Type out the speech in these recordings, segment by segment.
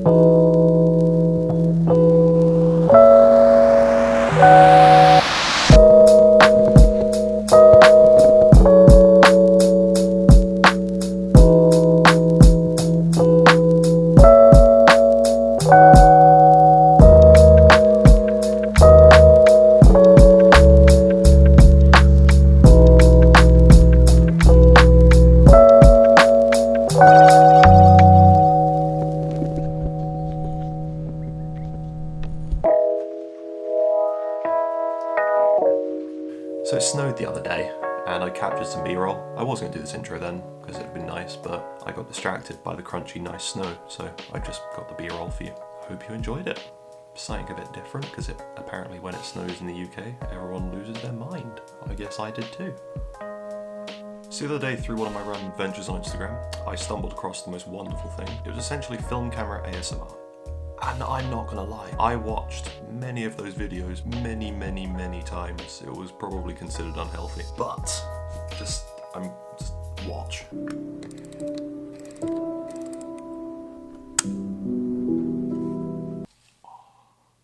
So it snowed the other day and I captured some B-roll. I was going to do this intro then because it'd been nice, but I got distracted by the crunchy nice snow, so I just got the B-roll for you. Hope you enjoyed it. Something a bit different because apparently when it snows in the UK, everyone loses their mind. I guess I did too. So the other day, through one of my random ventures on Instagram, I stumbled across the most wonderful thing. It was essentially film camera ASMR. And I'm not gonna lie, I watched many of those videos many times. It was probably considered unhealthy, but just watch.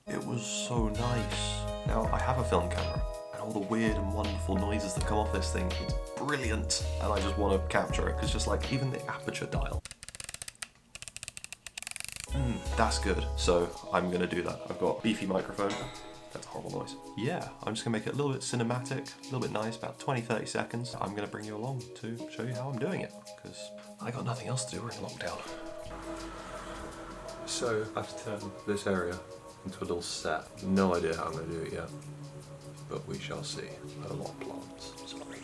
It was so nice. Now, I have a film camera, and all the weird and wonderful noises that come off this thing, it's brilliant. And I just want to capture it, because just like, even the aperture dial, that's good. So I'm gonna do that. I've got a beefy microphone. That's a horrible noise. Yeah, I'm just gonna make it a little bit cinematic, a little bit nice, about 20-30 seconds. I'm gonna bring you along to show you how I'm doing it, because I got nothing else to do, we're in lockdown. So I've turned this area into a little set. No idea how I'm gonna do it yet, but we shall see. A lot of plants, sorry.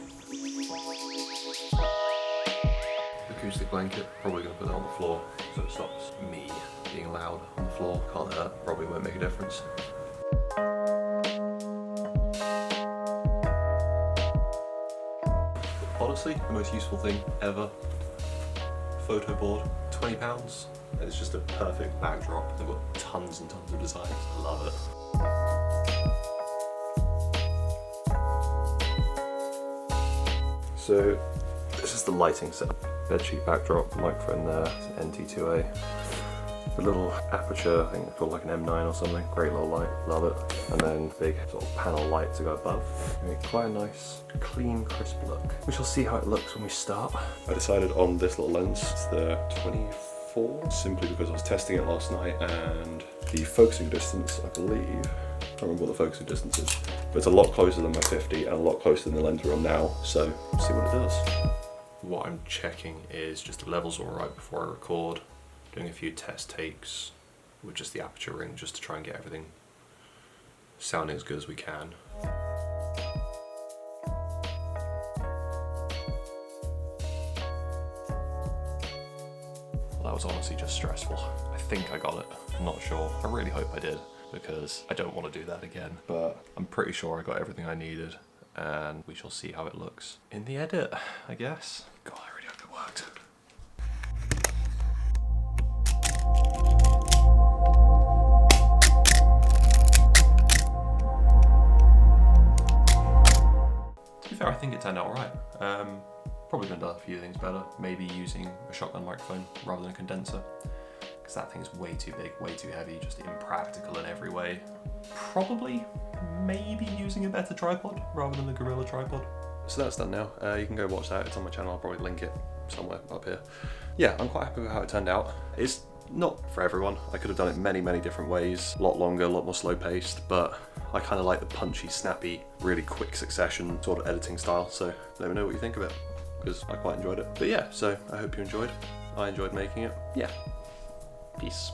Acoustic blanket, probably gonna put that on the floor so it stops me being loud on the floor. Can't hurt, probably won't make a difference. Honestly, the most useful thing ever. Photo board, £20. It's just a perfect backdrop. They've got tons and tons of designs. I love it. So this is the lighting setup. Bedsheet backdrop, microphone there, NT2A. The little aperture, I think it's called like an M9 or something. Great little light, love it. And then big sort of panel light to go above. Quite a nice, clean, crisp look. We shall see how it looks when we start. I decided on this little lens, it's the 24, simply because I was testing it last night and the focusing distance, I believe, I can't remember what the focusing distance is, but it's a lot closer than my 50 and a lot closer than the lens we're on now, so see what it does. What I'm checking is just the levels all right before I record, doing a few test takes with just the aperture ring just to try and get everything sounding as good as we can. Well, that was honestly just stressful. I think I got it, I'm not sure. I really hope I did, because I don't want to do that again, but I'm pretty sure I got everything I needed. And we shall see how it looks in the edit, I guess. God, I really hope it worked. To be fair, I think it turned out alright. Probably could have done a few things better. Maybe using a shotgun microphone rather than a condenser, because that thing's way too big, way too heavy, just impractical in every way. Probably, maybe using a better tripod rather than the Gorilla tripod. So that's done now. You can go watch that, it's on my channel, I'll probably link it somewhere up here. Yeah, I'm quite happy with how it turned out. It's not for everyone. I could have done it many different ways, a lot longer, a lot more slow paced, but I kind of like the punchy, snappy, really quick succession sort of editing style, so let me know what you think of it, because I quite enjoyed it. But yeah, so I hope you enjoyed. I enjoyed making it. Yeah. Peace.